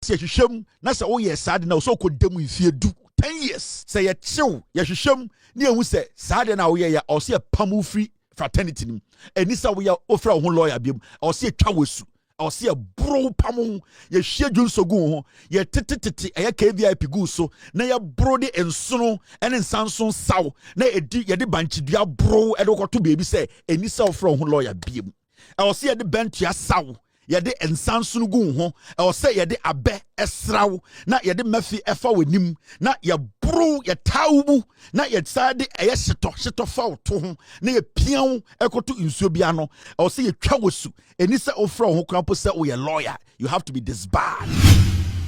se hwehwem na se wo ye saade na so kodam mfie du 10 years se ye chew ye hwehwem ne ehu se saade na wo ye ya o se pamu free fraternity nim eni se wo ye ofra ho lawyer biem o se twa wosu o se bro pamu ye hwie dwonsogu ho ye titititi eye KVIP gu so na ye bro de ensono ene nsanso saw na edi ye de banchidua bro e de koto beebi se eni se ofra ho lawyer biem o se ye de bentua saw yede ensanso gu ho e se yede abe esraw na yede mafi efa wanim na ye bro ye tawbu na ye sade eye hyeto fa to ho na ye pian ekoto nsuo bia no e se ye twa wosu eni se ofra ho krampo se o ye lawyer you have to be disbarred.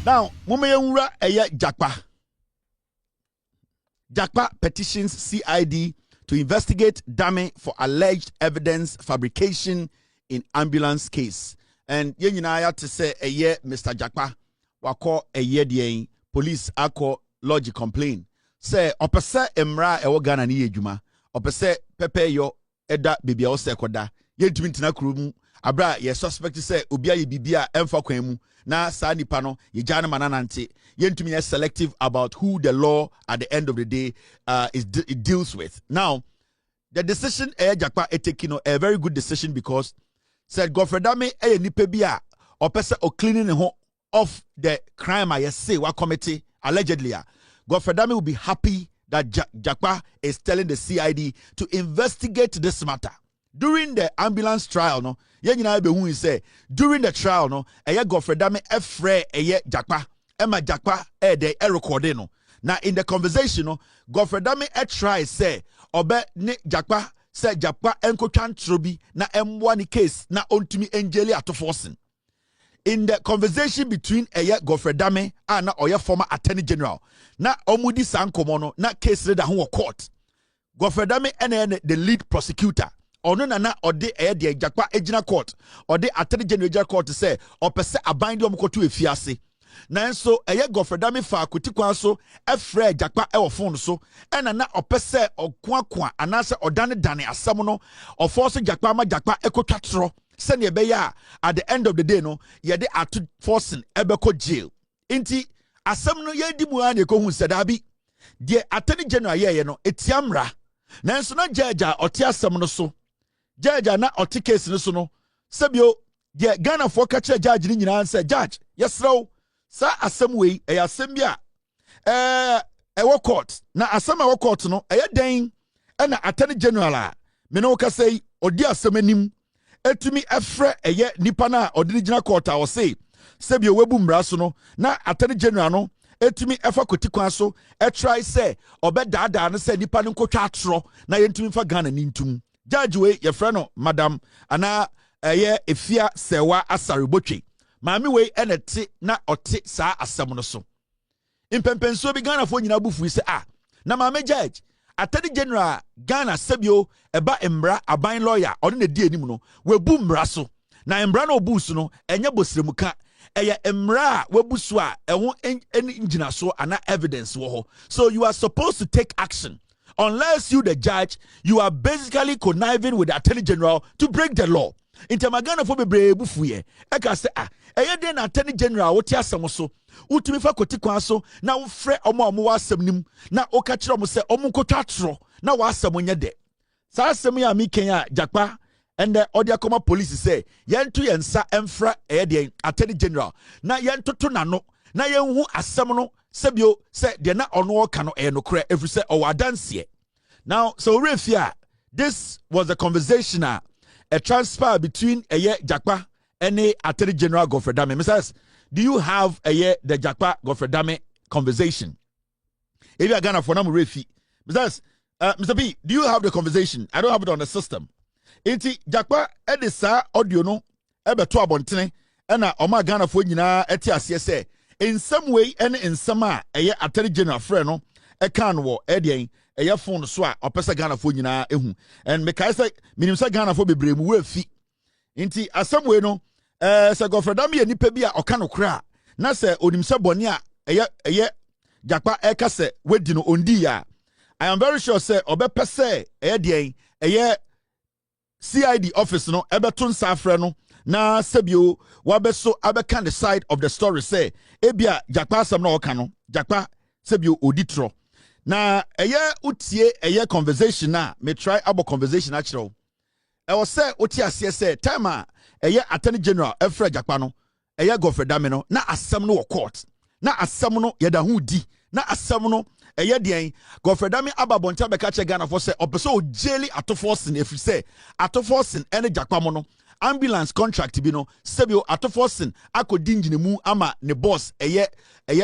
Now mama yenwura eye Jakpa petitions CID to investigate Dame for alleged evidence fabrication in ambulance case. And yen nyina to say Mr. Jakpa wako de police ako lodge complain say opese emra ewo Ghana ni edwuma opese pepe yo eda bibia o se koda yentumi ntina krum abra ye suspect say obi aye bibia emfa kwan mu na sa nipa no ye jana mananante yentumi ye selective about who the law at the end of the day it deals with. Now the decision Jakpa taking a very good decision because said Godfred Dame nipa bia opese o cleaning ho of the crime I say what committee allegedly Godfred Dame will be happy that Jakpa is telling the CID to investigate this matter. During the ambulance trial no yenyina be hu say during the trial no Godfred Dame efre Jakpa ema Jakpa de recording no na in the conversation no Godfred Dame try say obe ne Jakpa say Jakpa enkotwa ntrobi na emwa ni case na ontumi engeli atoforsen. In the conversation between Godfred Dame and na former attorney general na omudi sankomo no na case reader ho court Godfred Dame and the lead prosecutor ono na ode de Jakpa ejina court ode attorney general court say opese aban de omkoto efiase na nso Godfred Dame fa kotikwan so efre Jakpa e wo phone so ena na opese okoakwa anase odane dane asem no oforce Jakpa ma Jakpa ekotwa tro sene be ya at the end of the day no ye de atu forcing ebeko jail inti asem no ye di mu an ekohu sedabi de attorney general ye no etiamra na nso na judge oti asem no so judge na oti case no so no sebio de Ghana for ka kire judge ni nyina say judge yesrew sa asem wei asem bia ewo court na asem ewo court no den na attorney general a me no ka say odi asem anim etumi efre nipa na odi gina court a o say sebio webu mra so no na attorney general no etumi efa kotikwan so try say obedada no say nipa no nkotwa atro na yentumi fa Ghana ni ntum judge we ye frɛ no madam ana efia sewa asaribotwe maami we enete na ote saa asem no so impempenso bi Ghana fo nyina bufu se na maami judge attorney general Ghana sebio eba embra aban lawyer ono na di anim no webu mra so na embra na obu so no enye bosremuka embra webu so a eho engina so ana evidence wo ho. So you are supposed to take action. Unless you the judge, you are basically conniving with the attorney general to break the law. Intamagana for bebre bufuye eka se den na attorney general wo ti asem so utumi fa kotikwan so na wo frɛ omo wa asem nim na o ka kire omo se omo nkotwa atro na wa asem nye de sa asem ya mi ken ya Jakpa and the audio comma police say yentu yensa emfra den attorney general na yentoto nano na yenhu asem no sebio se de na ono ka no no kra every say o wadanse. Now so refia this was a conversation a transfer between Jakpa and the Attorney General Godfred Dame. Mrs. Do you have the Jakpa Godfred Dame conversation? If you are Ghana for Namu Refi, Mrs. Mr. B, do you have the conversation? I don't have it on the system. Inti Jakpa edisa audio no ebe to abontene na oma Ghana for nyina eti ase say in some way and in some Attorney General friend no e kan wo edien phone so a opesa Ghana for nyina ehu and me kai say minim say Ghana for bebre mu wafi nti asem we no say Godfred Dame nipa bi a oka no kra na say onim say bone a Jakpa eka say wedi no ondi ya I am very sure say obepese den CID office no ebeto nsa afre no na sebio wabeso abeka the side of the story say ebia Jakpa asem na oka no Jakpa sebio oditro na eye utie eye conversation na me try abo conversation actually e was say utie ase say time a eye attorney general Efra Jakpa no eye Godfred Dame no na asem no court na asem no yeda hu di na asem no eye den Godfred Dame ababoncha beka che Ghana for say opeso jeli atoforsin efri say atoforsin ene Jakpa mo no ambulance contract bi no sebio atoforsin akodi ngine mu ama ne boss eye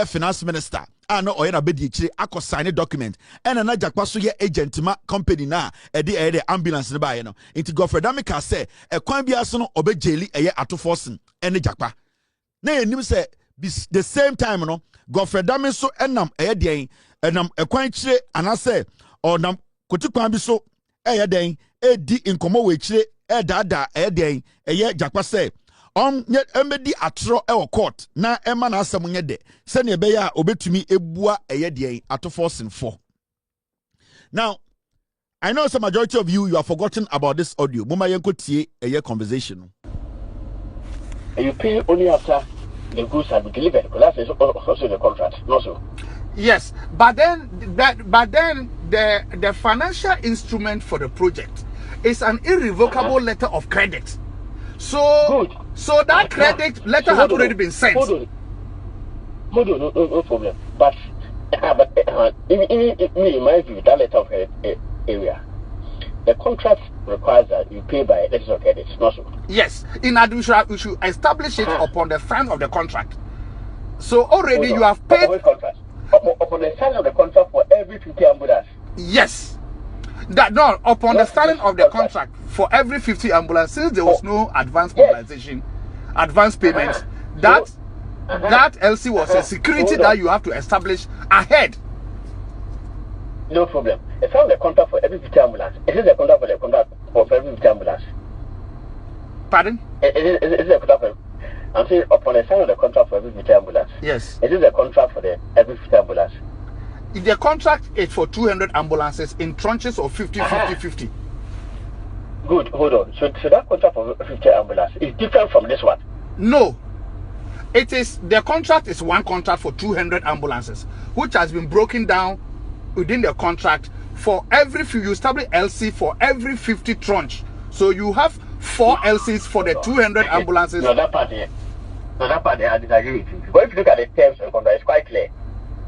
finance minister no oye na bedi chire akọ sign document ena na Jakpa so ye agent ma company na ede ambulance ne ba ye no inti Godfred Dame ka say ekwan bia so no obejeli eye atoforsin ene Jakpa na enim say the same time no Godfred Dame so enam eye den enam ekwan chire anase onam kotikwan bi so eye den edi inkomo we chire dada eye den eye Jakpa say emedi atro e court na ema na asem nye de se ne be ya obetumi ebua eye den atoforsin for. Now I know some majority of you have forgotten about this audio. Mama yenko tie eye conversation. You pay only after the goods have been delivered, because that's also the contract, not so. Yes, but then the financial instrument for the project is an irrevocable letter of credit. So Good. So that credit letter has already been sent. Hold on, no problem. But in my view, that letter of credit area, the contract requires that you pay by letters of credit, not so. Yes, in addition, we should establish it upon the sign of the contract. So already you have paid. Upon the sign of the contract for every 50 ambulance. Yes. Upon the signing of the contract for every 50 ambulance, since there was no advance mobilization, advance payments, that LC was a security that you have to establish ahead. No problem. It's on the contract for every 50 ambulance. It is the contract for every 50 ambulance. Pardon? It is a contract for, I'm saying upon the sign of the contract for every 50 ambulance. Yes. It is a contract for every 50 ambulance. The contract is for 200 ambulances in tranches of 50. Good, hold on. So that contract for 50 ambulance is different from this one? No. It is, the contract is one contract for 200 ambulances, which has been broken down within the contract for every few, you establish LC for every 50 tranche. So you have 4 LCs for the 200 ambulances. No, that part I disagree with you. But if you look at the terms of the contract, it's quite clear.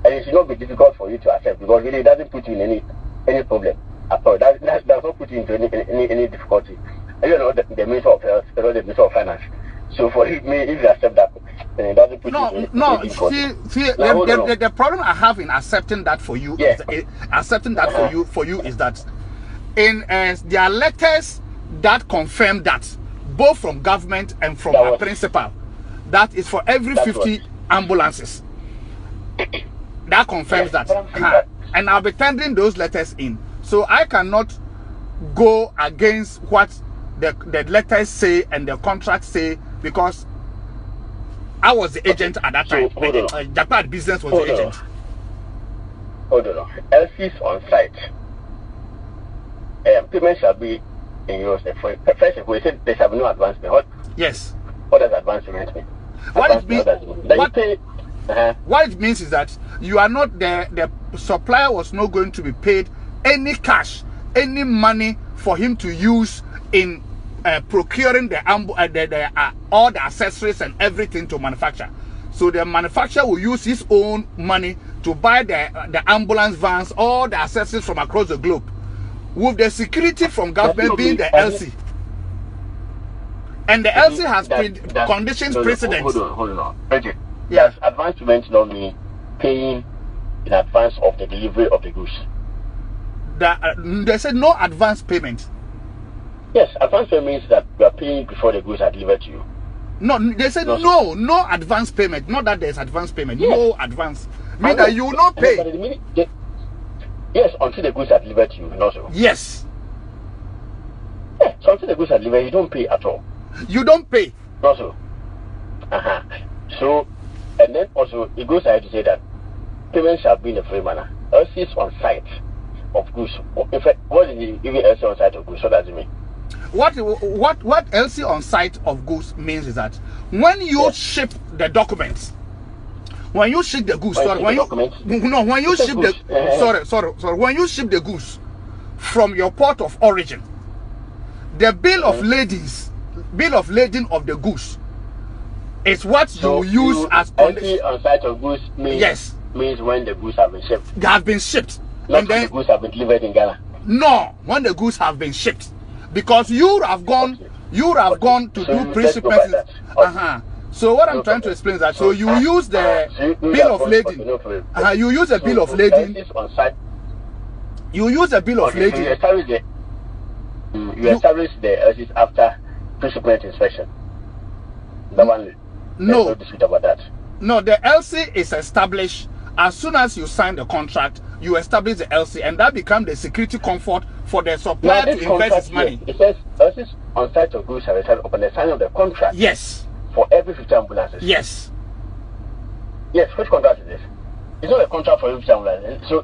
And it should not be difficult for you to accept, because really it doesn't put you in any problem at all. That does not put you into any difficulty. And you know the Minister of Health, the Minister of Finance. So for me, if you accept that, then it doesn't put you in any difficulty. See, the problem I have in accepting that for you, is that in there are letters that confirm that, both from government and from our principal, that is for every 50 ambulances. That confirms that. And I'll be tendering those letters in. So I cannot go against what the letters say and the contracts say, because I was the agent at that time. Japan business was the agent. Hold on. LCs on site. Payment shall be in euros. First, if we said there shall be no advance payment. Yes. What does advance payment mean? What it means is that you are not the supplier was not going to be paid any cash, any money for him to use in procuring all the accessories and everything to manufacture. So the manufacturer will use his own money to buy the ambulance vans, all the accessories from across the globe, with the security from government being the LC. And the LC has conditions precedent. Hold on. Okay. Yes, advance payment not mean paying in advance of the delivery of the goods. They said no advance payment. Yes, advance payment means that you are paying before the goods are delivered to you. No, they said no advance payment. Not that there's advance payment. Yes. No advance. Mean that you will not pay. Yes, until the goods are delivered to you. Also. Yes. Yeah, so until the goods are delivered, you don't pay at all. You don't pay. Also. So, and then also it goes ahead to say that payment shall be in a free manner. LCs on site of goods. In fact, what is the even LC on site of goods? What does it mean? what LC on site of goods means is that when you ship the documents, when you ship the goods, when you ship the goods from your port of origin, the bill of lading of the goods is what you use as condition. On site of goods means when the goods have been shipped. They have been shipped. Not and then the goods have been delivered in Ghana. No, when the goods have been shipped, because you have gone to do pre-shipment. So what I'm trying to explain is that you use the bill of lading. You use a bill of lading. You use a bill of lading. You establish the LCs after pre-shipment inspection. No dispute about that. No, the LC is established as soon as you sign the contract. You establish the LC, and that becomes the security comfort for the supplier to invest his money. It says LCs on site of goods are established upon the signing of the contract. Yes. For every 50 ambulances. Yes. Yes. Which contract is this? It's not a contract for every 50 ambulances. So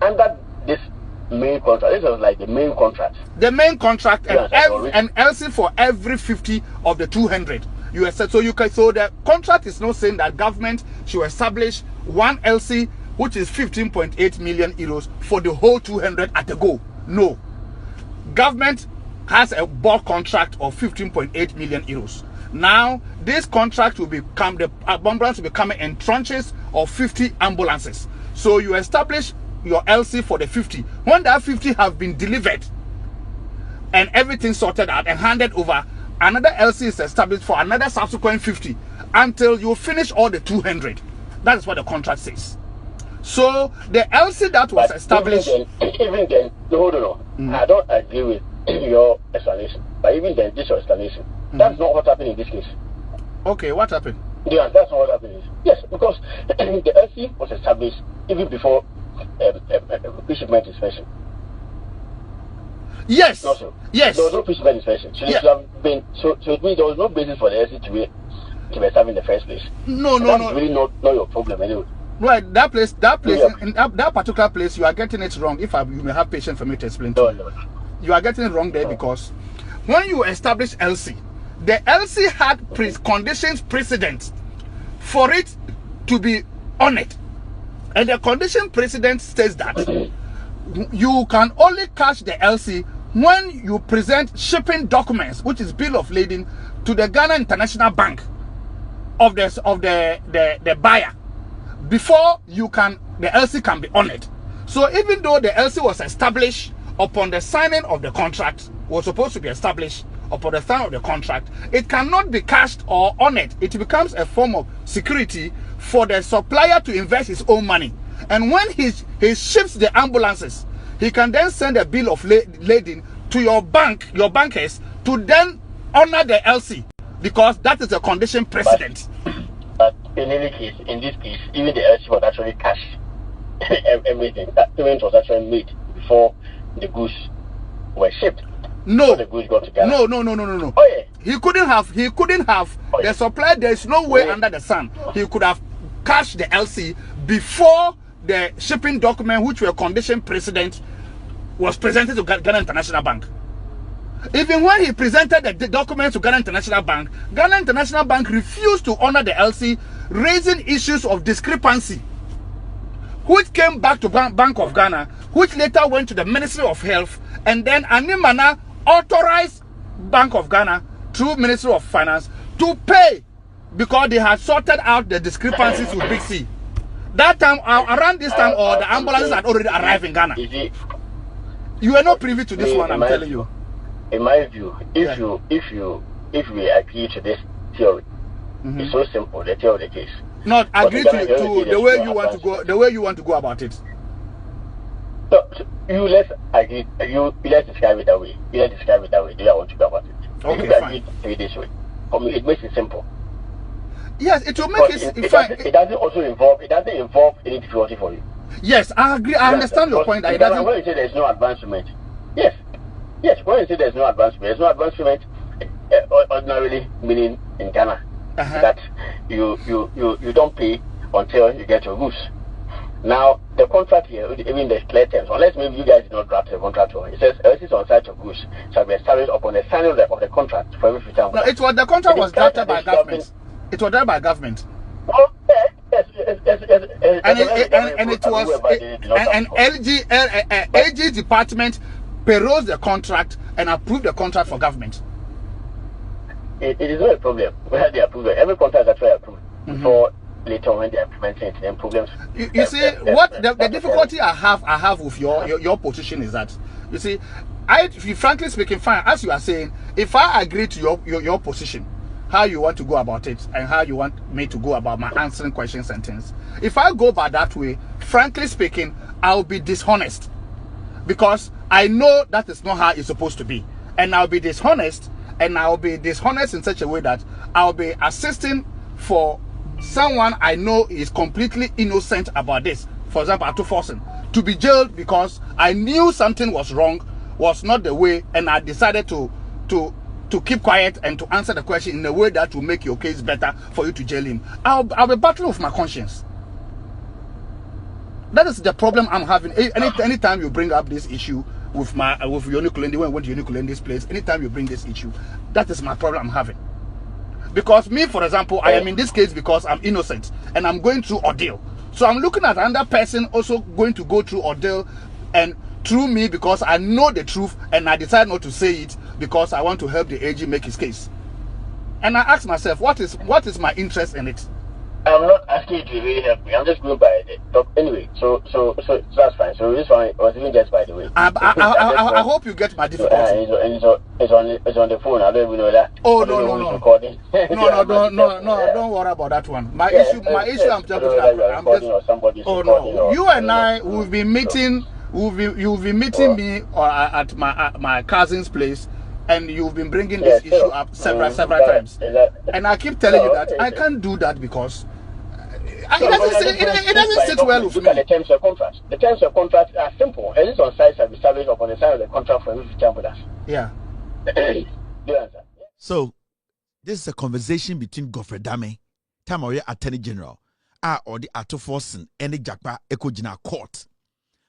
under this main contract, this was like the main contract. The main contract and LC for every 50 of the 200. So the contract is not saying that government should establish one LC which is 15.8 million euros for the whole 200 at a go. No. Government has a bulk contract of 15.8 million euros. Now, this contract will become, the ambulance will be coming in tranches of 50 ambulances. So you establish your LC for the 50. When that 50 have been delivered and everything sorted out and handed over, another LC is established for another subsequent 50 until you finish all the 200. That is what the contract says. So the LC that was established. Even then, hold on. I don't agree with your explanation. But even then, this your explanation. That's not what happened in this case. Okay, what happened? Yeah, that's not what happened. Yes, because the LC was established even before pre-shipment inspection. Yes. Also, yes. There was no pre-shipment inspection. So, it should have been, so it means there was no basis for the LC to be established in the first place. No. That's really not your problem anyway. Right, that place, in that particular place, you are getting it wrong. If you may have patience for me to explain to you. No. You are getting it wrong there because when you establish LC, the LC had conditions precedent for it to be honored. And the condition precedent says that you can only cash the LC when you present shipping documents, which is bill of lading, to the Ghana International Bank of the buyer before the LC can be honored. So even though the LC was established upon the signing of the contract, was supposed to be established upon the signing of the contract, it cannot be cashed or honored. It becomes a form of security for the supplier to invest his own money. And when he ships the ambulances, he can then send a bill of lading to your bankers to then honor the LC, because that is a condition precedent. But in any case, in this case, even the LC was actually cash. Everything. That payment was actually made before the goods were shipped. No. The goods got to Ghana. No. Oh yeah. He couldn't have the supplier. There is no way under the sun he could have cashed the LC before the shipping document, which were condition precedent, was presented to Ghana International Bank. Even when he presented the documents to Ghana International Bank refused to honor the LC, raising issues of discrepancy, which came back to Bank of Ghana, which later went to the Ministry of Health, and then Animana authorized Bank of Ghana through Ministry of Finance to pay because they had sorted out the discrepancies with Big C. That time, around this time, the ambulances had already arrived in Ghana. You are not privy to this one, I'm telling you. In my view, if we agree to this theory, it's so simple, the theory of the case. Not agree to the way you want to go, the way you want to go about it. So let's agree. Let's describe it that way. Let's describe it that way. Do you want to go about it? Okay, if fine. Agree this way, it makes it simple. Yes, it will make it fine. It doesn't involve any difficulty for you. Yes, I agree. I understand your point. When you say there's no advancement, yes. When you say there's no advancement, ordinarily meaning in Ghana that you don't pay until you get your goods. Now, the contract here, even the clear terms, unless maybe you guys did not draft the contract, it says LCs on site of goods shall be established upon the signing of the contract for every future. No, it was the contract was drafted by government. It was done by government. Oh, yes, And it was an AG department perused the contract and approved the contract for government. It is not a problem whether they approve it. Every contract is actually approved before later on when they are implementing it, then problems. You see, what the difficulty I have with your position is that, you see, frankly speaking, fine, as you are saying, if I agree to your position, how you want to go about it and how you want me to go about my answering questions and things, if I go by that way, frankly speaking, I'll be dishonest, because I know that is not how it's supposed to be, and I'll be dishonest in such a way that I'll be assisting for someone I know is completely innocent about this. For example, Ato Forson to be jailed because I knew something was wrong, was not the way, and I decided to keep quiet and to answer the question in a way that will make your case better for you to jail him. I'll be battling with my conscience. That is the problem I'm having. Anytime you bring up this issue with Yonikulende, when I went to Yonikulende's place, anytime you bring this issue, that is my problem I'm having. Because me, for example, I am in this case because I'm innocent and I'm going through ordeal. So I'm looking at another person also going to go through ordeal and through me, because I know the truth and I decide not to say it because I want to help the AG make his case. And I ask myself, what is my interest in it? I'm not asking you to really help me. I'm just going by it. Anyway, so that's fine. So this one was even just by the way. I hope you get my difficulty. It's on the phone. I don't even know that. Oh no. Recording. No, don't worry about that one. My issue. I'm just. Oh no. You and I will be meeting. You'll be meeting me at my cousin's place, and you've been bringing this issue up several times. And I keep telling you that I can't do that because it doesn't sit well with me. Look at the terms of contract. The terms of contract are simple. At least on site shall be established upon the sign of the contract for every future with us. Yeah. So, this is a conversation between Godfred Dame, Tamoye Attorney General, or the Ato Forson, and the Jakpa Ekojina Court.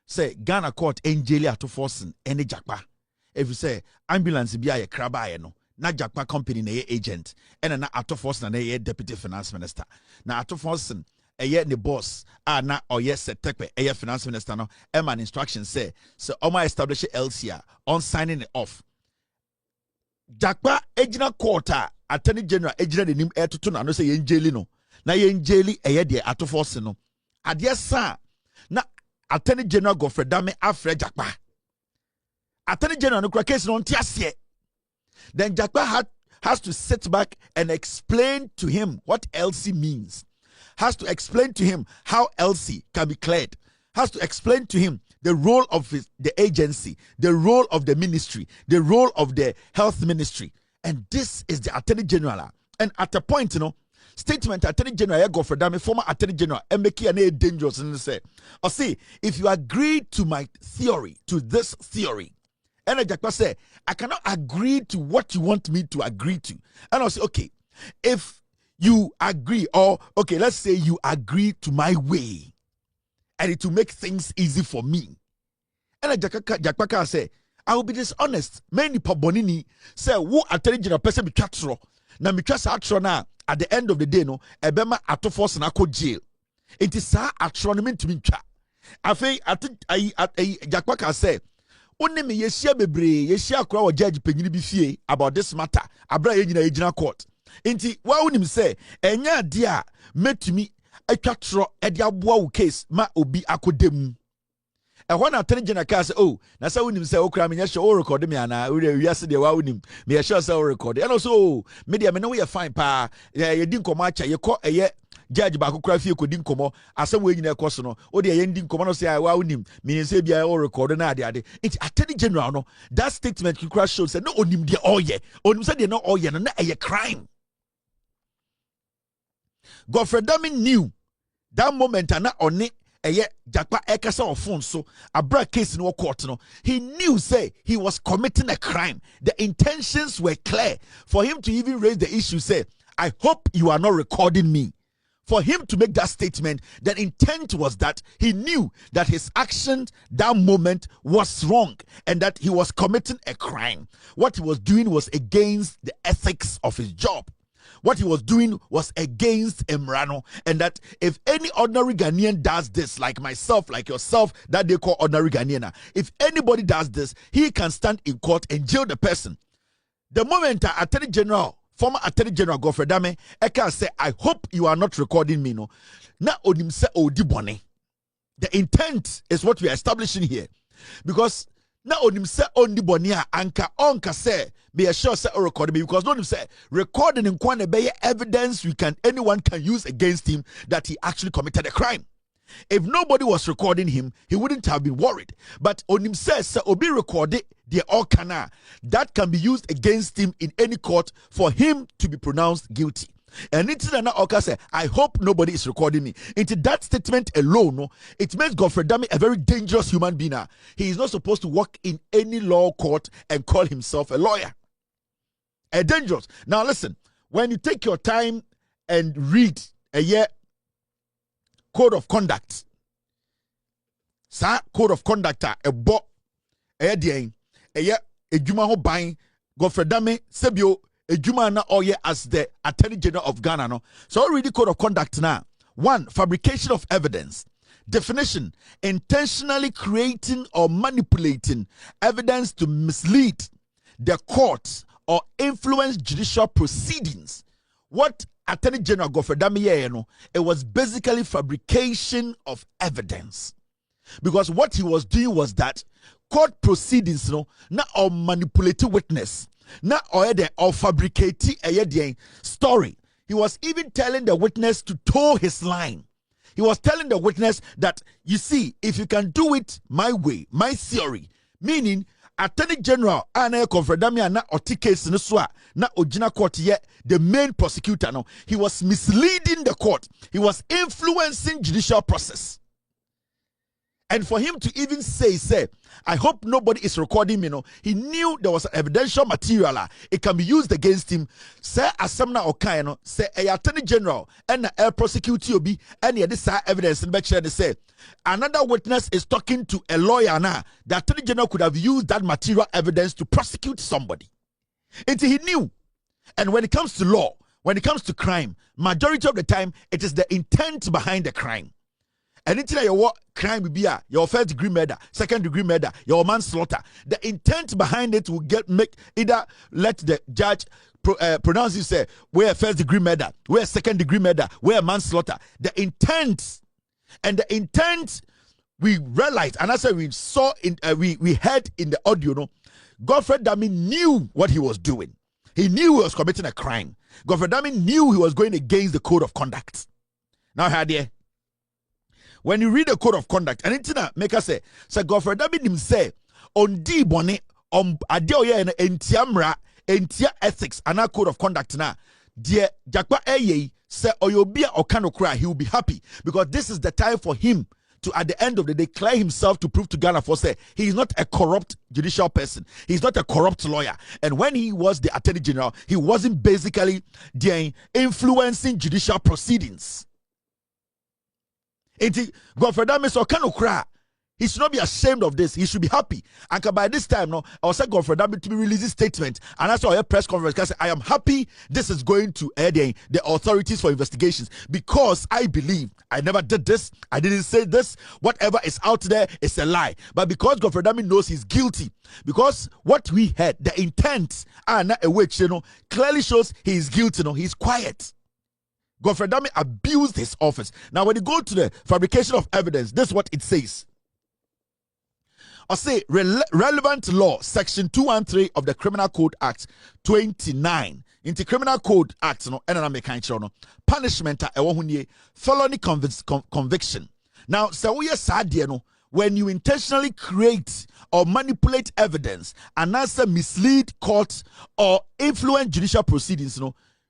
Say Ghana Court Angeli Ato Forson, and the Jakpa. If you say ambulance be a crab, no, na Jakpa company na agent, and na Ato Forson na deputy finance minister. Na Ato Forson, the boss, na or yes, tekpe, finance minister no, man instruction say, so Oma establish LCA on signing it off. Jakpa Ejina Court, Attorney General Ejina the name air to tuna, no say Angeli no, na Angeli de Ato Forson no. Adia sa, na Attorney General Godfred Dame afre Jakpa. Attorney General no case no tiasie. Then Jakpa has to sit back and explain to him what LC means. Has to explain to him how LC can be cleared. Has to explain to him the role of the agency, the role of the ministry, the role of the health ministry. And this is the Attorney General. And at a point, statement Attorney General Godfred Dame, former Attorney General, and make it dangerous and say, or see, if you agree to my theory, to this theory, and Jakpa say, I cannot agree to what you want me to agree to. And I'll say, okay, if you agree, or okay, let's say you agree to my way, and it will make things easy for me. And Jakpa can say, I will be dishonest. Many pabonini say, wo Attorney General person be chatro. Na mi trust atro na at the end of the day, no, ebema Ato Forson na ko jail. It is sa atro no mentimi ntwa. Afei Jakpa can say, Only me yeshia bebre yeshia kura wa judge penyini bi fie about this matter abra ye nyina yegina court enti wa wonim say enya ade a metumi atwa tro e de aboa wo case ma obi akodam e ho na Attorney General ka say oh na say wonim say okura me nyehwe o record me ana we wiase de wa wonim me yehwe say o record and also me de me no we fine pa ye di nkomo acha ye ko eye judge ba kokura fie ko di nkomo asem we nyina ekoso no o de ye ndi nkomo no say wa wonim me say bia o record na ade it Attorney General no that statement kokura shows say no onim de oye onim say de no oye no na eye crime. Godfred Dame knew that moment na oni eye Jakpa ekasa on phone so abra case no court no he knew say he was committing a crime. The intentions were clear for him to even raise the issue say I hope you are not recording me. for him to make that statement, the intent was that he knew that his action that moment was wrong and that he was committing a crime. What he was doing was against the ethics of his job. What he was doing was against Emrano, and that if any ordinary Ghanaian does this, like myself, like yourself, that they call ordinary Ghanaian, if anybody does this, he can stand in court and jail the person. The moment Attorney General, former Attorney General Godfred Dame, I can say, I hope you are not recording me, no. Na onim se odi bone. The intent is what we are establishing here. Because na onim se ondi bone a anka onka say be sure say recording me, because no onim say recording in kwane be evidence anyone can use against him that he actually committed a crime. If nobody was recording him, he wouldn't have been worried. But onim says obi recorded the okana that can be used against him in any court for him to be pronounced guilty. And it's na oka say, I hope nobody is recording me. Into that statement alone, no, it makes Godfred Dame a very dangerous human being. He is not supposed to work in any law court and call himself a lawyer. A dangerous. Now listen, when you take your time and read a year code of conduct, sa code of conduct a bo a year a juma ho buying Godfred Dame sebio a juma na oye as the Attorney General of Ghana. No, so read the code of conduct now. 1. Fabrication of evidence. Definition: intentionally creating or manipulating evidence to mislead the courts or influence judicial proceedings. What Attorney General Godfred Dame, it was basically fabrication of evidence. Because what he was doing was that court proceedings, not or manipulating witness, not or fabricating a story. He was even telling the witness to toe his line. He was telling the witness that, you see, if you can do it my way, my theory, meaning Attorney General ana Godfred Dame na oti case no so na ogina court ye the main prosecutor, no, he was misleading the court. He was influencing judicial process. And for him to even say, I hope nobody is recording me, no, he knew there was evidential material. It can be used against him. Say asamna okano, say a Attorney General and a prosecutor be any of this evidence and make sure they say another witness is talking to a lawyer now. The Attorney General could have used that material evidence to prosecute somebody. Until he knew. And when it comes to law, when it comes to crime, majority of the time it is the intent behind the crime. Anything that your crime will be your first degree murder, second degree murder, your manslaughter. The intent behind it will make either let the judge pronounce you say we're first degree murder, we're second degree murder, we're manslaughter. The intent, and the intent we realized, and that's why we saw in we heard in the audio, no, Godfred Dame knew what he was doing. He knew he was committing a crime. Godfred Dame knew he was going against the code of conduct. Now, Hadia, when you read the code of conduct, and it's make us say Godfred Dame him say on di bone on adeoye and entiamra entia ethics and our code of conduct na dear jakpa eye say oyobia okanokra, he will be happy because this is the time for him to at the end of the day clear himself to prove to Ghana for say he is not a corrupt judicial person, he's not a corrupt lawyer. And when he was the Attorney General, he wasn't basically influencing judicial proceedings. Godfred Dame so cannot cry. He should not be ashamed of this. He should be happy. And by this time, no, I was saying Godfred Dame to be releasing statement. And that's why a press conference can say, I am happy this is going to the authorities for investigations because I believe I never did this. I didn't say this. Whatever is out there is a lie. But because Godfred Dame knows he's guilty, because what we had, the intent, and a which, clearly shows he is guilty, he's quiet. Godfred Dame abused his office. Now, when you go to the fabrication of evidence, this is what it says. I say relevant law, section 213 of the Criminal Code Act 29. In the Criminal Code Act, punishment felony conviction. Now, so we are when you intentionally create or manipulate evidence and also mislead courts or influence judicial proceedings,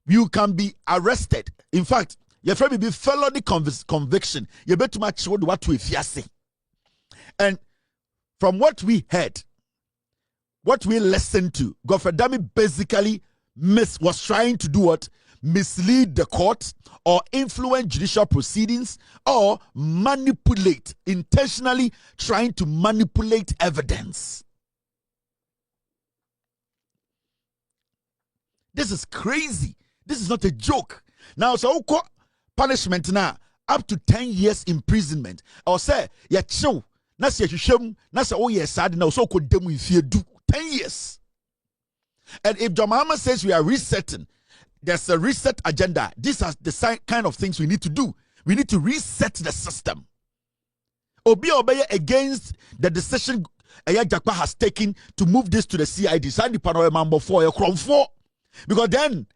you can be arrested. In fact, your friend will be felony conviction. You better match what we say. And from what we heard, what we listened to, Godfred Dame basically was trying to do what? mislead the court, or influence judicial proceedings, or manipulate, intentionally trying to manipulate evidence. This is crazy. This is not a joke. Now, so punishment now up to 10 years imprisonment. Or say, ya chill. Na se hwehwem, na se oh yes sad na so could demu if you do 10 years. And if John Mahama says we are resetting, there's a reset agenda. These are the kind of things we need to do. We need to reset the system. Obi obey against the decision Jakpa has taken to move this to the CID. Sandi pano mambo for your crown 4. Because then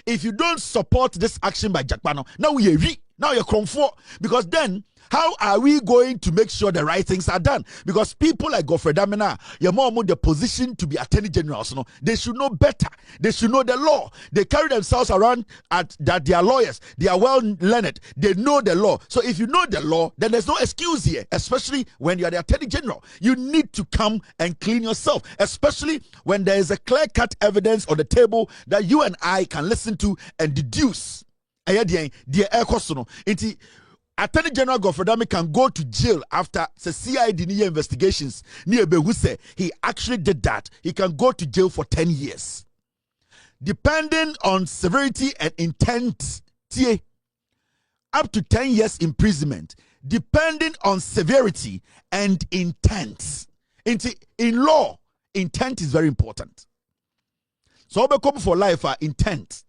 if you don't support this action by Jakpano, now you're crown 4. Because then how are we going to make sure the right things are done? Because people like Godfred Dame, you're more the position to be attorney generals. No? They should know better. They should know the law. They carry themselves around that they are lawyers. They are well learned. They know the law. So if you know the law, then there's no excuse here, especially when you are the attorney general. You need to come and clean yourself, especially when there is a clear-cut evidence on the table that you and I can listen to and deduce. Attorney General Godfred Dame can go to jail after the CID investigations. He actually did that. He can go to jail for 10 years. Depending on severity and intent, up to 10 years imprisonment. Depending on severity and intent. In law, intent is very important. So we come for life, intent.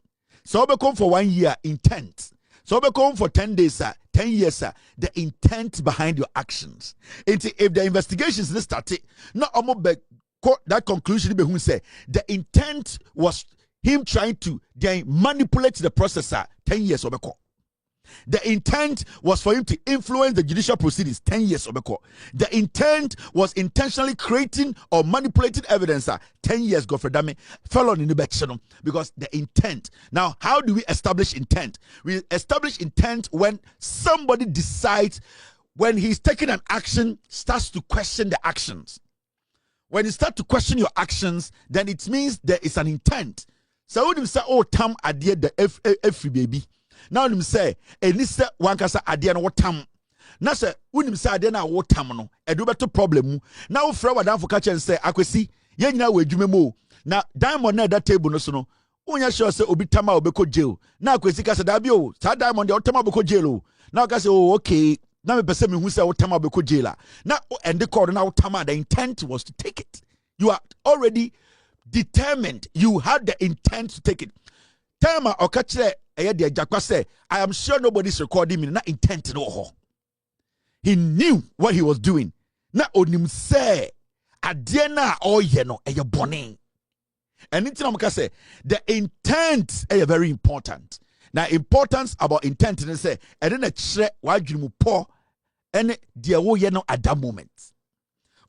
So we come for 1 year, intent. So we come for 10 days, 10 years, the intent behind your actions. If the investigations started, not that conclusion be who say the intent was him trying to manipulate the process. 10 years of the intent was for him to influence the judicial proceedings. 10 years of the intent was intentionally creating or manipulating evidence. 10 years Godfred Dame fell on in the back because the intent. Now, how do we establish intent? We establish intent when somebody decides, when he's taking an action, starts to question the actions. When you start to question your actions, then it means there is an intent. So when you say, oh, Tam adhere the F baby. Now you say, "Enisa wankasa ade na wotam." Na say, "Unim say ade na wotam no, edo beto problem." Now wo fra wadan for catch and say, "Akwesi, ye nyina we adwuma mu." Na diamond na that table no so no, unya sure say obi tama obeko jail. Na Akwesi ka say da bi o, sa diamond de otama obeko jail o. Na ka say, "Oh, okay." Na me pese me hu say otama obeko jail. Na and the call na otama, the intent was to take it. You are already determined. You had the intent to take it. Tama okachire I am sure nobody's recording me. Not intent no. He knew what he was doing. Na onim say adiena or yeno eye bone. And it's say the intent is very important. Now importance about intent and say and then a chere wadwumu po and dia wo yeno at that moment.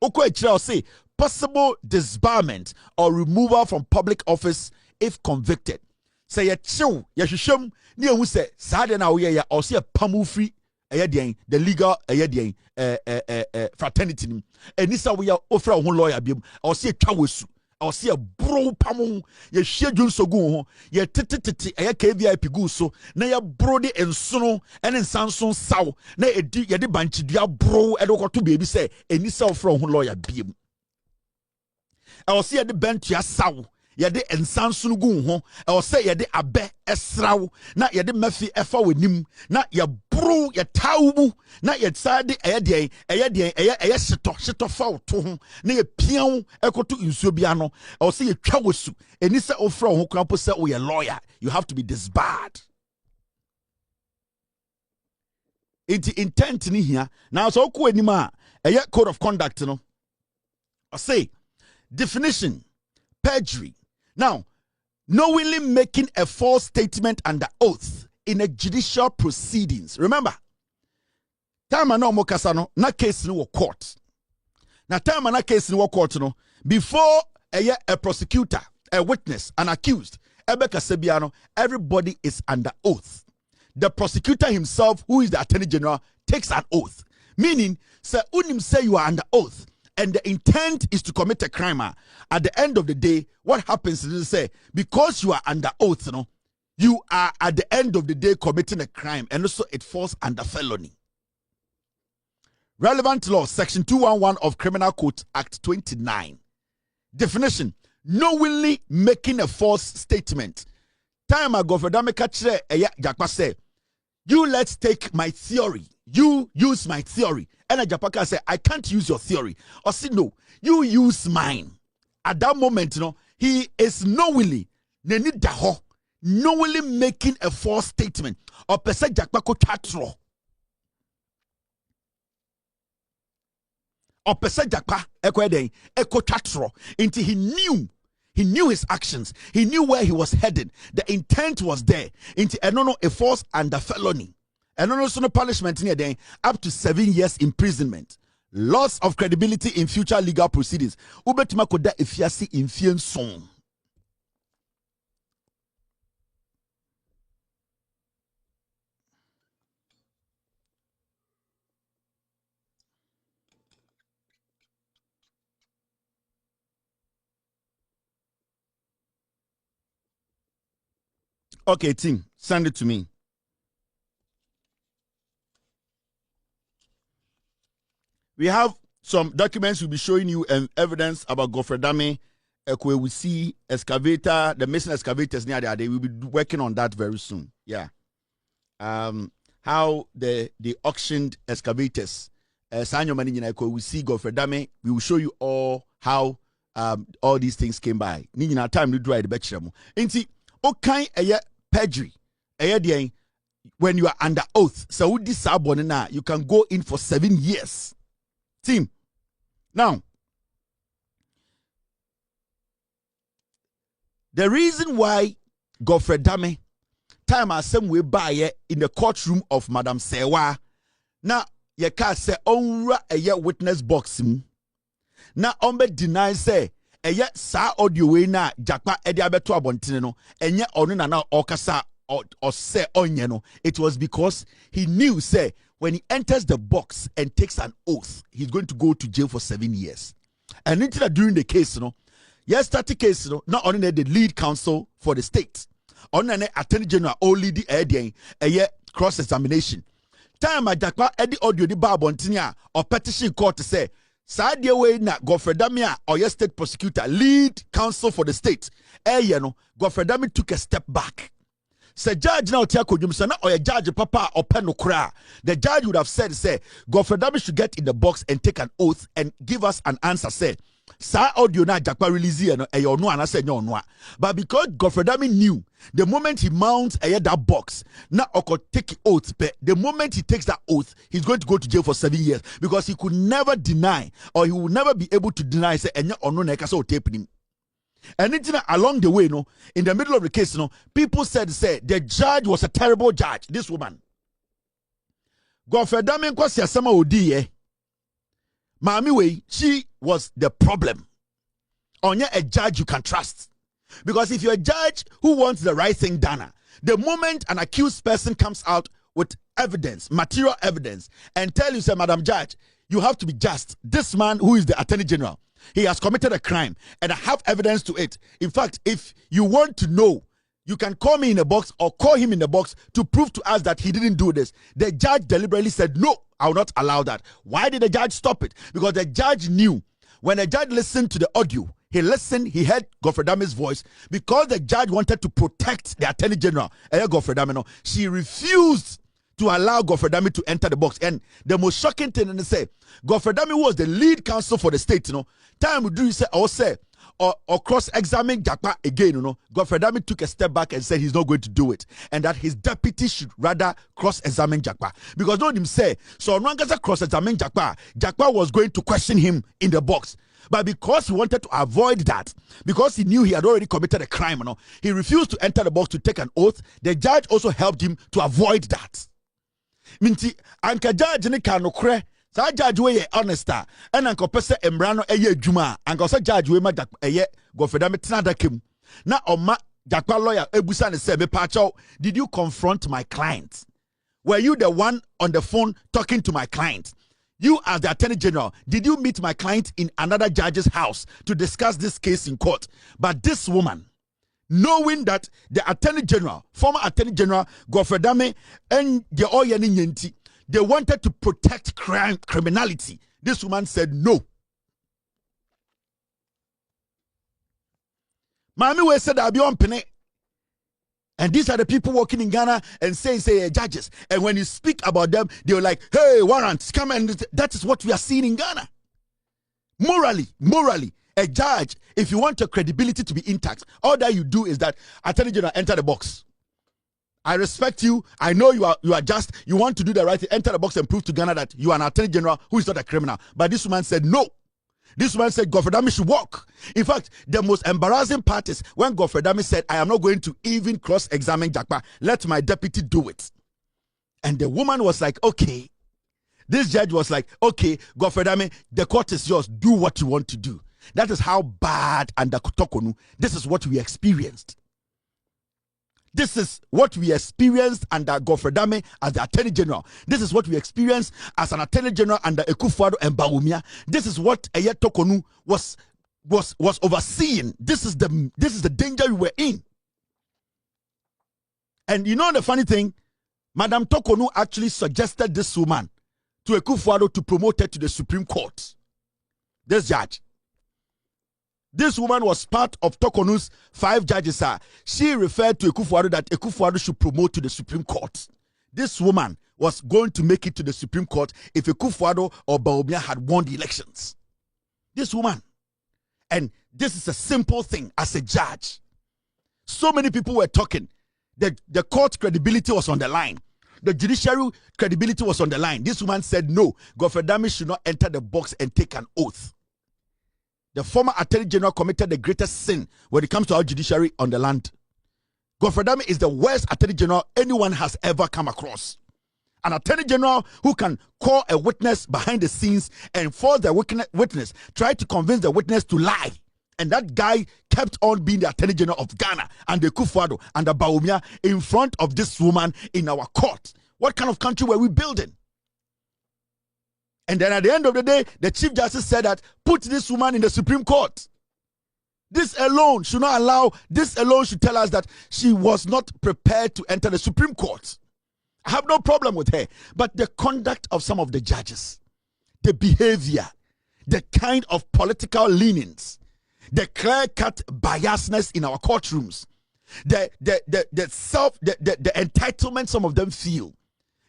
Oko chere say possible disbarment or removal from public office if convicted. Say ya chill, ya shishum, ni who say, Sada na ya or see a pamu free the legal fraternity. And this we are offer one lawyer beam, or see a chawasu, or see a bro pamu, ya shedun so go, ya tititi, a KVIP guso, na ya brody and sono, and in Sanson sow, na a di ya de banchi, dia bro, and go to baby say, and this from one lawyer beam. I will see at the bench ya sow. Yade ensansun gu ho e say yade abe esrawo na yade mafi efa wanim na ya bro ya tawbu na ya sade eye shito fa to ho na ya pian ekoto nsuo bia no e say ya twa wosu eni se ofra ho krampo se o ye lawyer, you have to be disbarred. It intent ni here now so ko anima eye code of conduct no I say definition perjury. Now, knowingly making a false statement under oath in a judicial proceedings. Remember, time no mo kasa no na case no court. Na time na case no court no before a prosecutor, a witness, an accused, everybody is under oath. The prosecutor himself, who is the attorney general, takes an oath. Meaning, say unim say you are under oath. and the intent is to commit a crime, at the end of the day, what happens is say, because you are under oath, you are at the end of the day committing a crime, and also it falls under felony. Relevant law, section 211 of Criminal Code Act 29. Definition: knowingly making a false statement. Time ago, Godfred Dame kachre Jakpa say, you let's take my theory. You use my theory. And Japaka say, I can't use your theory. Or say, no, you use mine. At that moment, he is knowingly making a false statement. Or pese Jakpa ko tatro. Or pese Jakpa eko tatro. Until he knew his actions. He knew where he was headed. The intent was there. Into a false under felony. And also no punishment near then up to 7 years imprisonment. Loss of credibility in future legal proceedings. Ubetima koda efiasi infien song. Okay, team, send it to me. We have some documents we'll be showing you and evidence about Godfred Dame. We see excavator, the missing excavators near there. They will be working on that very soon. Yeah. How they auctioned excavators. We see Godfred Dame. We will show you all how all these things came by. Nina time to dry the betchem. Inti okay perjury. When you are under oath, so this you can go in for 7 years. Team. Now, the reason why Godfred Dame time as some way by in the courtroom of Madam Sewa, now ye can say onra a witness box. Now ombe deny say a sa audio way na Jakpa ediabeto abontino and yet onuna na okasa or say onyeno. It was because he knew say when he enters the box and takes an oath, he's going to go to jail for 7 years. And until during the case, yesterday case, not only the lead counsel for the state, only the attorney general only the a cross examination. Time at Jakpa Eddie audio the Barbontinia or petition court to say, Sadia way na Godfred Dame or your state prosecutor, lead counsel for the state. Godfred Dame took a step back. Say judge now or a judge papa or penokra. The judge would have said, say, Godfred Dame should get in the box and take an oath and give us an answer. Say, sa audio na Jakpa release no and I said no. But because Godfred Dame knew the moment he mounts that box, now or take oath, the moment he takes that oath, he's going to go to jail for 7 years because he could never deny or he would never be able to deny say or no neka tape him. And along the way, in the middle of the case, people said the judge was a terrible judge. This woman, Godfred Dame kwasi asema odi Mami way, she was the problem. Onye a judge you can trust, because if you're a judge who wants the right thing done, the moment an accused person comes out with evidence, material evidence, and tell you, say, Madam Judge, you have to be just. This man who is the Attorney General, he has committed a crime and I have evidence to it. In fact, if you want to know, you can call me in a box or call him in the box to prove to us that he didn't do this. The judge deliberately said, no, I will not allow that. Why did the judge stop it? Because the judge knew when the judge listened to the audio, he listened, he heard Godfred Dame's voice. Because the judge wanted to protect the Attorney General, Godfred Dame, she refused to allow Godfred Dame to enter the box. And the most shocking thing is say, Godfred Dame was the lead counsel for the state, Time we do say or cross-examine Jakpa again, Godfred Dame took a step back and said he's not going to do it. And that his deputy should rather cross-examine Jakpa. Because don't him say, so Rangasa cross-examine Jakpa, Jakpa was going to question him in the box. But because he wanted to avoid that, because he knew he had already committed a crime, he refused to enter the box to take an oath. The judge also helped him to avoid that. Minti, anka judge ni kanokre, sa judge we honesta, and anko pese embrano eye juma, anko sa judge we ma Godfred Dame tena kim. Na oma Jakpa lawyer ebusa ne se me pacho, did you confront my client? Were you the one on the phone talking to my client? You as the Attorney General, did you meet my client in another judge's house to discuss this case in court? But this woman, knowing that the Attorney General, former Attorney General Godfred Dame, and the Oyeni Nyenti, they wanted to protect criminality. This woman said no. Mami we said I'll be on penny. And these are the people working in Ghana and say judges. And when you speak about them, they're like, hey, warrants, come and that is what we are seeing in Ghana. Morally, a judge, if you want your credibility to be intact, all that you do is that Attorney General enter the box. I respect you. I know you are just, you want to do the right thing. Enter the box and prove to Ghana that you are an Attorney General who is not a criminal. But this woman said no. This woman said Godfred Dame should walk. In fact, the most embarrassing part is when Godfred Dame said, I am not going to even cross-examine Jakpa. Let my deputy do it. And the woman was like, okay. This judge was like, okay, Godfred Dame, the court is yours. Do what you want to do. That is how bad under Kotokonu, this is what we experienced. This is what we experienced under Godfred Dame as the Attorney General. This is what we experienced as an Attorney General under Ekufuado and Bawumia. This is what Eye Tokonu was overseeing. This is the danger we were in. And you know the funny thing, Madam Tokonu actually suggested this woman to Ekufuado to promote her to the Supreme Court. This judge. This woman was part of Tokonu's 5 judges. She referred to Ekufuado that Ekufuado should promote to the Supreme Court. This woman was going to make it to the Supreme Court if Ekufuado or Bawumia had won the elections. This woman. And this is a simple thing as a judge. So many people were talking. The court credibility was on the line. The judiciary credibility was on the line. This woman said no. Godfred Dame should not enter the box and take an oath. The former Attorney General committed the greatest sin when it comes to our judiciary on the land. Godfred Dame is the worst Attorney General anyone has ever come across. An Attorney General who can call a witness behind the scenes and force the witness, try to convince the witness to lie. And that guy kept on being the Attorney General of Ghana and the Ekufuado and the Bawumia in front of this woman in our court. What kind of country were we building? And then at the end of the day, the Chief Justice said that put this woman in the Supreme Court. This alone should not allow, this alone should tell us that she was not prepared to enter the Supreme Court. I have no problem with her. But the conduct of some of the judges, the behavior, the kind of political leanings, the clear-cut biasness in our courtrooms, the entitlement some of them feel,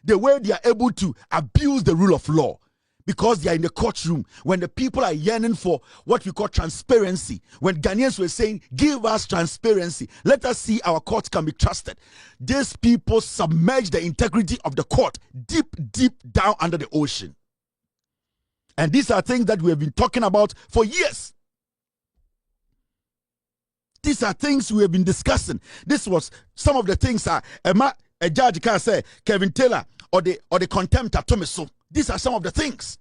the way they are able to abuse the rule of law, because they are in the courtroom, when the people are yearning for what we call transparency, when Ghanaians were saying, give us transparency, let us see our courts can be trusted. These people submerge the integrity of the court deep down under the ocean. And these are things that we have been talking about for years. These are things we have been discussing. This was some of the things a judge can say, Kevin Taylor, or the contempt at Tomiso. These are some of the things.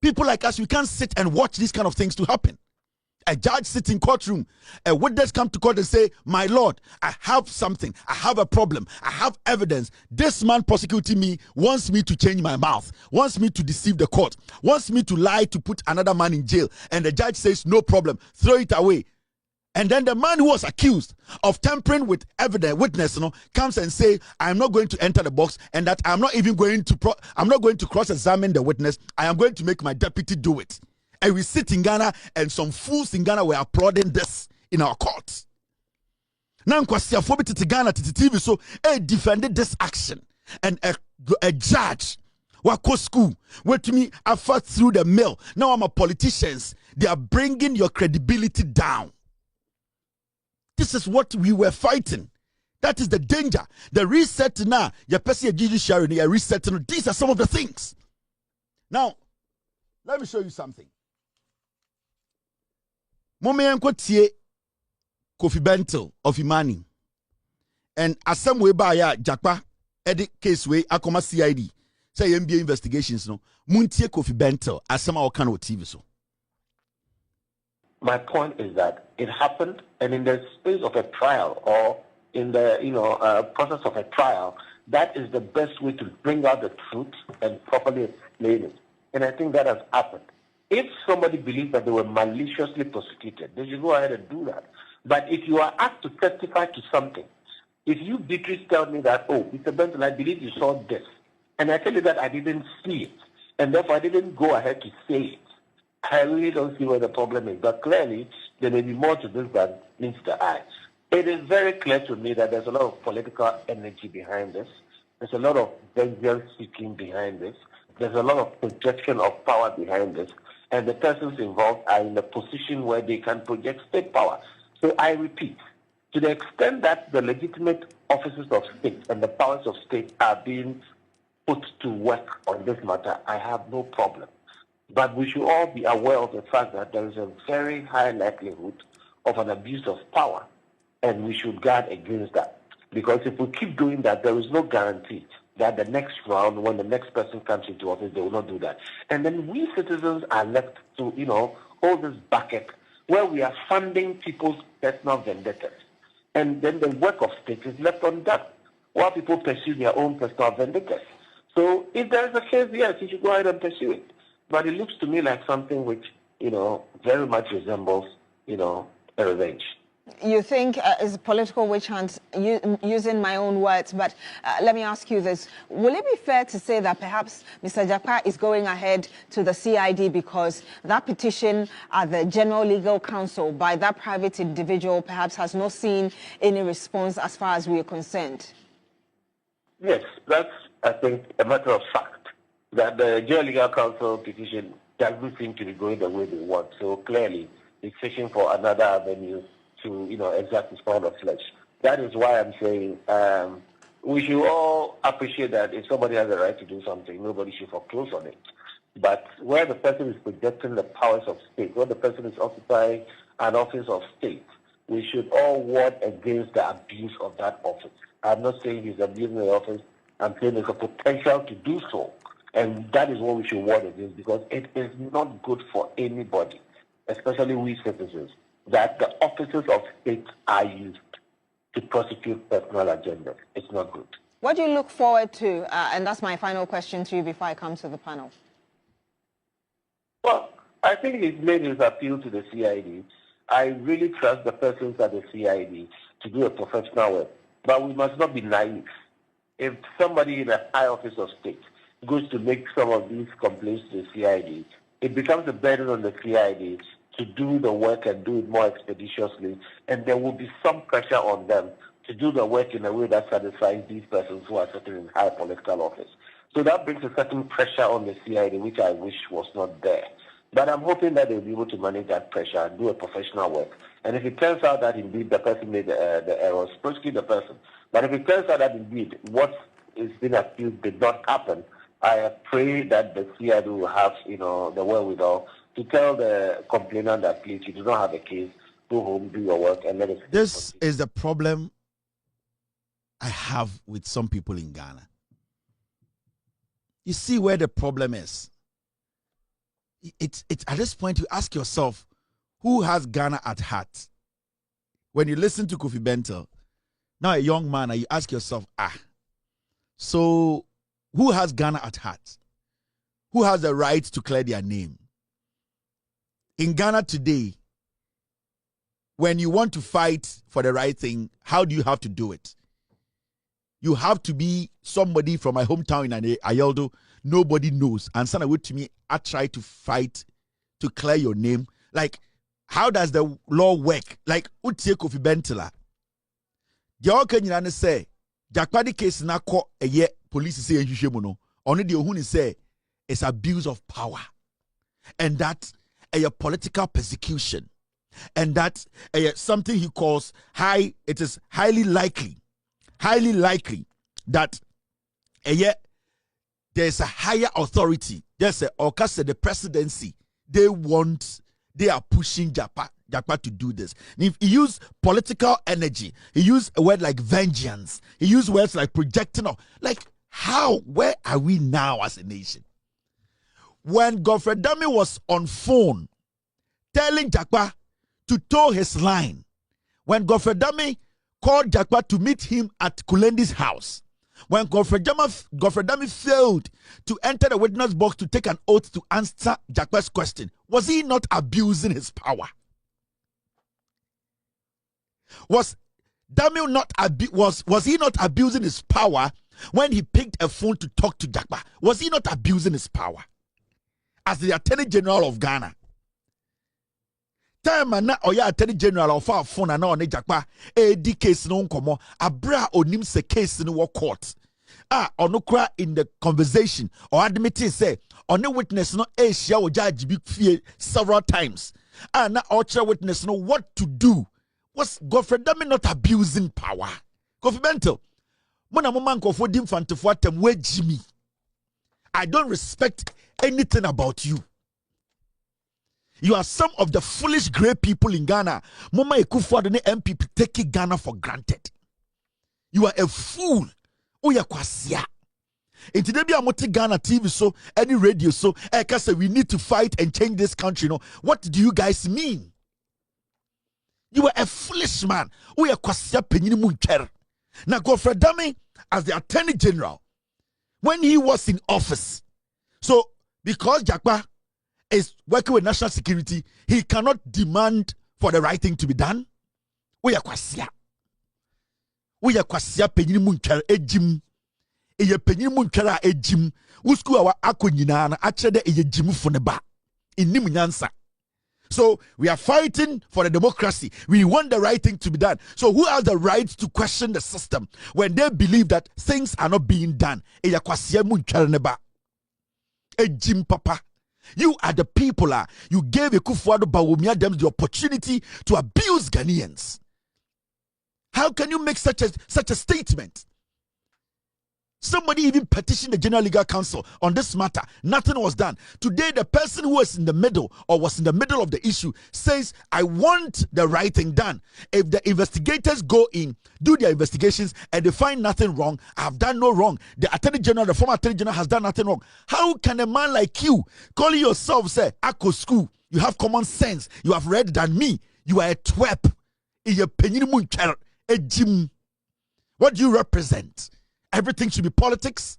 People like us, we can't sit and watch these kind of things to happen. A judge sits in courtroom, a witness come to court and say, my Lord, I have something, I have a problem, I have evidence. This man prosecuting me wants me to change my mouth, wants me to deceive the court, wants me to lie to put another man in jail. And the judge says, no problem, throw it away. And then the man who was accused of tampering with witness, comes and say, I'm not going to enter the box, and that I'm not even going to I'm not going to cross-examine the witness. I am going to make my deputy do it. And we sit in Ghana, and some fools in Ghana were applauding this in our courts. Now, Ghana TV so defended this action, and a judge wako school went to me after through the mail. Now I'm a politicians. They are bringing your credibility down. This is what we were fighting. That is the danger. The reset now, your person judiciary, your reset. These are some of the things. Now, let me show you something. Momeyanko tie Kofi Bentil of Imani. And as some way by Jakpa, edit case way, Akoma CID. Say MBA investigations, no. Muntie Kofi Bentil, as some kind of TV so. My point is that it happened, and in the space of a trial, or in the process of a trial, that is the best way to bring out the truth and properly explain it. And I think that has happened. If somebody believes that they were maliciously prosecuted, they should go ahead and do that. But if you are asked to testify to something, if you, Beatrice, tell me that, oh, Mr. Benson, I believe you saw this, and I tell you that I didn't see it, and therefore I didn't go ahead to say it, I really don't see where the problem is. But clearly, there may be more to this than meets the eye. It is very clear to me that there's a lot of political energy behind this. There's a lot of vengeance seeking behind this. There's a lot of projection of power behind this. And the persons involved are in a position where they can project state power. So I repeat, to the extent that the legitimate offices of state and the powers of state are being put to work on this matter, I have no problem. But we should all be aware of the fact that there is a very high likelihood of an abuse of power, and we should guard against that. Because if we keep doing that, there is no guarantee that the next round, when the next person comes into office, they will not do that. And then we citizens are left to, hold this bucket where we are funding people's personal vendettas. And then the work of state is left undone while people pursue their own personal vendettas. So if there is a case, yes, you should go ahead and pursue it. But it looks to me like something which, very much resembles, a revenge. You think is a political witch hunt, using my own words, but let me ask you this. Will it be fair to say that perhaps Mr. Jakpa is going ahead to the CID because that petition at the General Legal Counsel by that private individual perhaps has not seen any response as far as we are concerned? Yes, that's, I think, a matter of fact, that the General Legal Counsel petition doesn't seem to be going the way they want. So clearly, it's fishing for another avenue to, exact this pound of flesh. That is why I'm saying we should all appreciate that if somebody has a right to do something, nobody should foreclose on it. But where the person is projecting the powers of state, where the person is occupying an office of state, we should all ward against the abuse of that office. I'm not saying he's abusing the office. I'm saying there's a potential to do so. And that is what we should ward against, because it is not good for anybody, especially we citizens, that the offices of state are used to prosecute personal agendas. It's not good. What do you look forward to? And that's my final question to you before I come to the panel. Well, I think he's made his appeal to the CID. I really trust the persons at the CID to do a professional work. But we must not be naive. If somebody in a high office of state goes to make some of these complaints to the CID, it becomes a burden on the CID to do the work and do it more expeditiously, and there will be some pressure on them to do the work in a way that satisfies these persons who are sitting in high political office. So that brings a certain pressure on the CID, which I wish was not there. But I'm hoping that they'll be able to manage that pressure and do a professional work. And if it turns out that indeed the person made the errors, prosecute the person. But if it turns out that indeed what is being accused did not happen, I pray that the CID will have, the wherewithal to tell the complainant that, please, you do not have a case, go home, do your work, and let us. This is the problem I have with some people in Ghana. You see where the problem is. It's at this point you ask yourself, who has Ghana at heart? When you listen to Kofi Bentel, now a young man, and you ask yourself, so who has Ghana at heart? Who has the right to clear their name? In Ghana today, when you want to fight for the right thing, how do you have to do it? You have to be somebody from my hometown in Ayeldo. Nobody knows. And son, would to me, I try to fight to clear your name. Like, how does the law work? Like, Utie Kofi Bentela. The all can say, Jakpadi case na ko a ye police say you only the ohun say it's abuse of power. And that a political persecution. And that something he calls it is highly likely that there's a higher authority. There's the presidency. They are pushing Jakpa to do this. And if he used political energy, he used a word like vengeance, he used words like projecting, like how, where are we now as a nation? When Godfred Dame was on phone telling Jakpa to toe his line, when Godfred Dame called Jakpa to meet him at Kulendi's house, When Godfred Dame failed to enter the witness box to take an oath to answer Jakpa's question, was he not abusing his power? Was Dame not was he not abusing his power when he picked a phone to talk to Jakpa? Was he not abusing his power as the Attorney General of Ghana? Time na oya Attorney General of our phone na one Jakpa di case no nkomo abra onim se case no wo court onokra in the conversation or admitting say on the witness no share wo judge bi fie several times na ultra witness no what to do. Was Godfred Dame not abusing power? Governmental mona mama nkofo dim fantefo atem we Jimmy. I don't respect anything about you. You are some of the foolish great people in Ghana. Mama Ekufuado ne MPP taking Ghana for granted. You are a fool. Oya kwasia. In today be amoti Ghana TV so any radio so say we need to fight and change this country. No, what do you guys mean? You are a foolish man. Oya kwasia penyini muncher. Now Godfred Dame as the Attorney General when he was in office. So because Jakpa is working with national security, he cannot demand for the right thing to be done. We are kwasia penyini muncher ejim. Eye penyini muncher ejim. Usku awa akonyina na achede eye jimu foneba. Inim nyansa. So we are fighting for the democracy. We want the right thing to be done. So who has the right to question the system when they believe that things are not being done? Eye kwasia muncher neba. Ejim papa. You are the people. You gave Ekufuado Bawumia them the opportunity to abuse Ghanaians. How can you make such a statement? Somebody even petitioned the General Legal Council on this matter. Nothing was done. Today, the person who was in the middle or was in the middle of the issue says, I want the right thing done. If the investigators go in, do their investigations, and they find nothing wrong, I have done no wrong. The Attorney General, the former Attorney General has done nothing wrong. How can a man like you, calling yourself, say, Ako school, you have common sense, you have read than me, you are a twerp, what do you represent? Everything should be politics.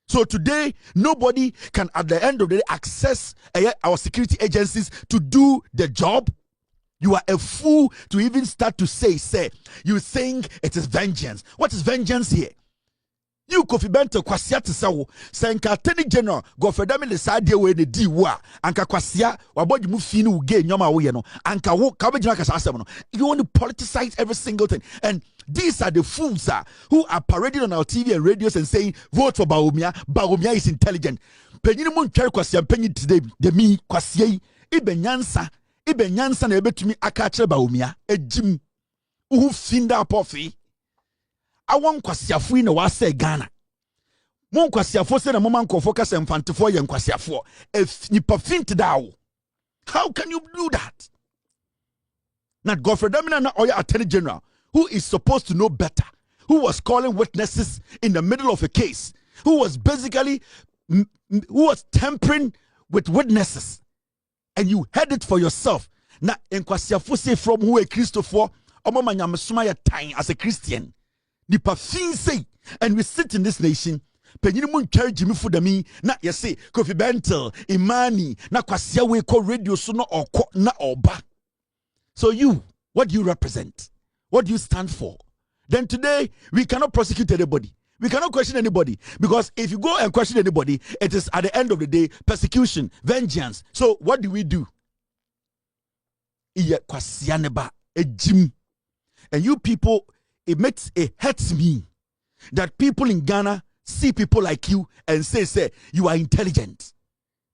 So today, nobody can, at the end of the day, access our security agencies to do the job. You are a fool to even start to say, you think it is vengeance. What is vengeance here? You Kofi Bento kwasia te sawo senka Attorney General Godfred Dame le sade we ne di wo anka kwasia wabodi mu fi no ge nyoma wo ye no anka wo ka be gina ka asem no. You want to politicize every single thing, and these are the fools who are parading on our TV and radios and saying vote for Bawumia is intelligent. Penyini mu ntwere kwasia penyi today de mi kwasia yi ibenyansa na ebetumi aka kire Bawumia ejim uhu finda apofi. I want kwasiafo in the wase Ghana. Mon kwasiafo se na mama nkofo ka se mfantefo ye kwasiafo. If nipa fint dawo. How can you do that? Not Godfred Dame na Oya Attorney General, who is supposed to know better, who was calling witnesses in the middle of a case, who was basically tampering with witnesses, and you heard it for yourself. Na enkwasiafo say from who a Christopher omama nyamsuma ya time as a Christian. Nipa fin say, and we sit in this nation. Penyini mun carry Jimmy Fudami na yese Kofi Bentel Imani na kwasia we call radio so no oko na oba. So you, what do you represent? What do you stand for? Then today we cannot prosecute anybody. We cannot question anybody, because if you go and question anybody, it is at the end of the day persecution, vengeance. So what do we do? Iye kwasia neba ejim. And you people, it hurts me that people in Ghana see people like you and say you are intelligent.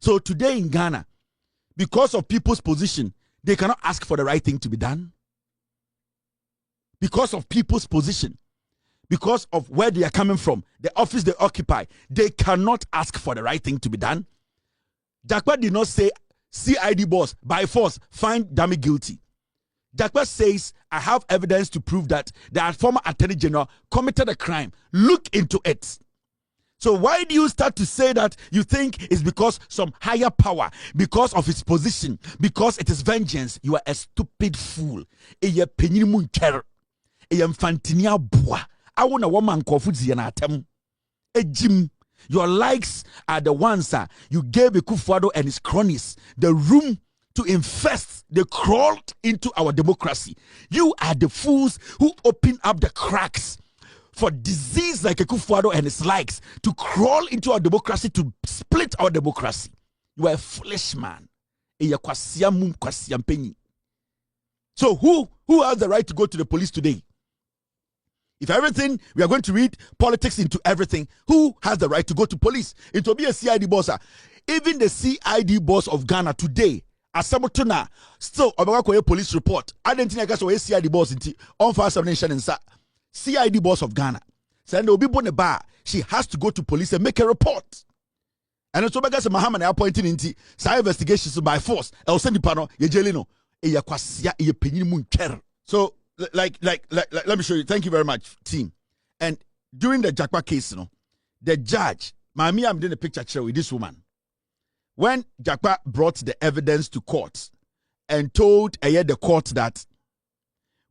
So today in Ghana, because of people's position, they cannot ask for the right thing to be done. Because of people's position, because of where they are coming from, the office they occupy, they cannot ask for the right thing to be done. Jakpa did not say CID boss by force find Dame guilty. Jakpa says, I have evidence to prove that the former Attorney General committed a crime. Look into it. So why do you start to say that you think it's because some higher power, because of his position, because it is vengeance? You are a stupid fool. Eye penyini muncher. Eye mfantinia bua. I want a woman kofu ziyana atem. a gym. Your likes are the ones you gave Akufo-Addo and his cronies the room to infest. They crawled into our democracy. You are the fools who open up the cracks for disease like Akufo-Addo and his likes to crawl into our democracy, to split our democracy. You are a foolish man. So who has the right to go to the police today? If everything, we are going to read politics into everything, who has the right to go to police? It will be a CID boss. Even the CID boss of Ghana today, Asamotuna, still, a police report. I didn't think I got a CID boss on fast nation and CID boss of Ghana. So there will be born a bar. She has to go to police and make a report. And it's over guys Muhammad appointing into side investigations by force. El send the panel, ye jelino, e ya kwasia, e penny moon ker. So like, let me show you. Thank you very much, team. And during the Jakpa case, the judge, I'm doing a picture show with this woman. When Jakpa brought the evidence to court and told the court that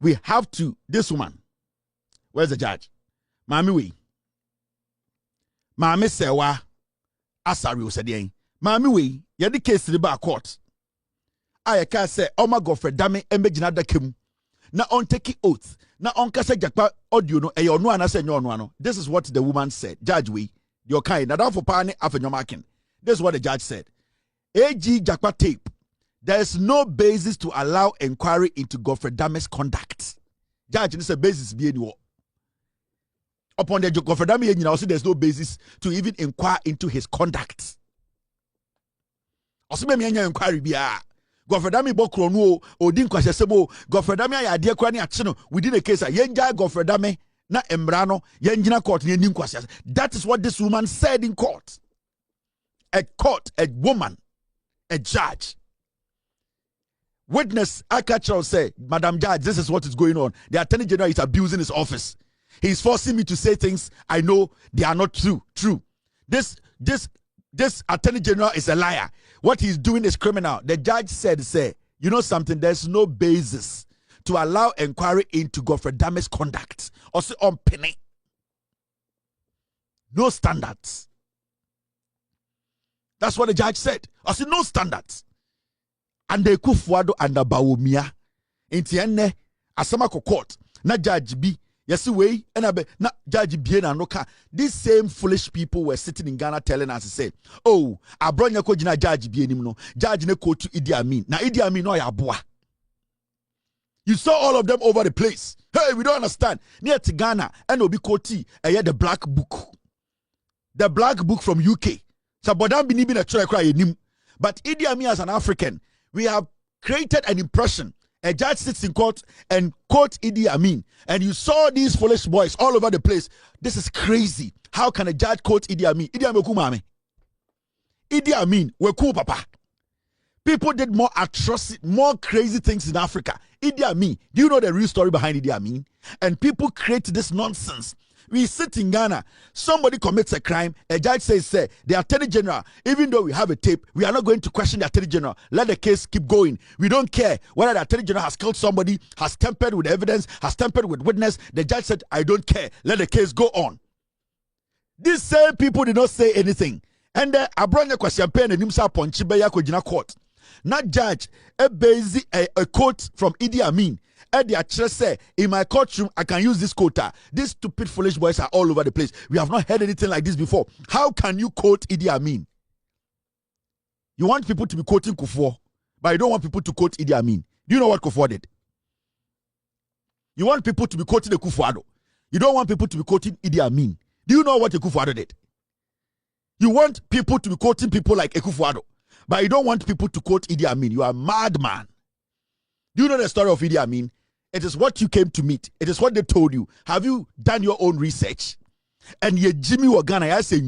we have to, this woman, where's the judge? Mami sewa asari osede. Mami we yedi case the bar court. Ayeka say Oma Godfred Dame emegina dakem. Na on take oath. Na on kase Jakpa audio no eyo no anase nyo no. This is what the woman said. Judge we your kind. Na for pani afenyomakin. This is what the judge said. AG Jakpa tape. There is no basis to allow inquiry into Godfred Dame's conduct. Judge, this is a basis being upon the Godfred Dame, also there's no basis to even inquire into his conduct. Also, me inquiry biya. Godfred Dame bokrono odin kwasesebo. Godfred Dame ya ade kwa ni achino within the case. Yenja Godfred Dame na embrano yenjina court ni endin kwasese. That is what this woman said in court. A woman, a judge. Witness Akachal say, Madam Judge, this is what is going on. The Attorney General is abusing his office. He's forcing me to say things I know they are not true. This Attorney General is a liar. What he's doing is criminal. The judge said, you know something, there's no basis to allow inquiry into Godfred Dame's conduct. Also on penny. No standards. That's what the judge said. I said no standards. And the Akufo-Addo and the Bawumia. Intienne Asamako court. Na judge B. Yes, way and na judge B and Anoka. These same foolish people were sitting in Ghana telling us to say, oh, I brought your coach na judge B no. Judge ne coach to Idi Amin. Na Idi Amin no ya boa. You saw all of them over the place. Hey, we don't understand. Near to Ghana, and Obi Koti, the black book. The black book from UK. So Bodam bini bina try cry nim. But Idi Amin as an African, we have created an impression. A judge sits in court and quote Idi Amin. And you saw these foolish boys all over the place. This is crazy. How can a judge quote Idi Amin? Idi Amin kumame. Idi Amin, we cool papa. People did more atrocity, more crazy things in Africa. Idi Amin, do you know the real story behind Idi Amin? And people create this nonsense. We sit in Ghana, somebody commits a crime, a judge says, the Attorney General, even though we have a tape, we are not going to question the Attorney General. Let the case keep going. We don't care whether the Attorney General has killed somebody, has tampered with evidence, has tampered with witness. The judge said, I don't care. Let the case go on. These same people did not say anything. And Abronya Kwasiampe and Nimsa Ponchibeya Kojina court. Not judge, a quote from Idi Amin. Say, in my courtroom, I can use this quota. These stupid, foolish boys are all over the place. We have not heard anything like this before. How can you quote Idi Amin? You want people to be quoting Kufuor, but you don't want people to quote Idi Amin. Do you know what Kufuor did? You want people to be quoting the Akufo-Addo. You don't want people to be quoting Idi Amin. Do you know what Akufo-Addo did? You want people to be quoting people like Akufo-Addo, but you don't want people to quote Idi Amin. You are a madman. Do you know the story of Idi Amin? It is what you came to meet. It is what they told you. Have you done your own research? And ye Jimmy Wagana, I say,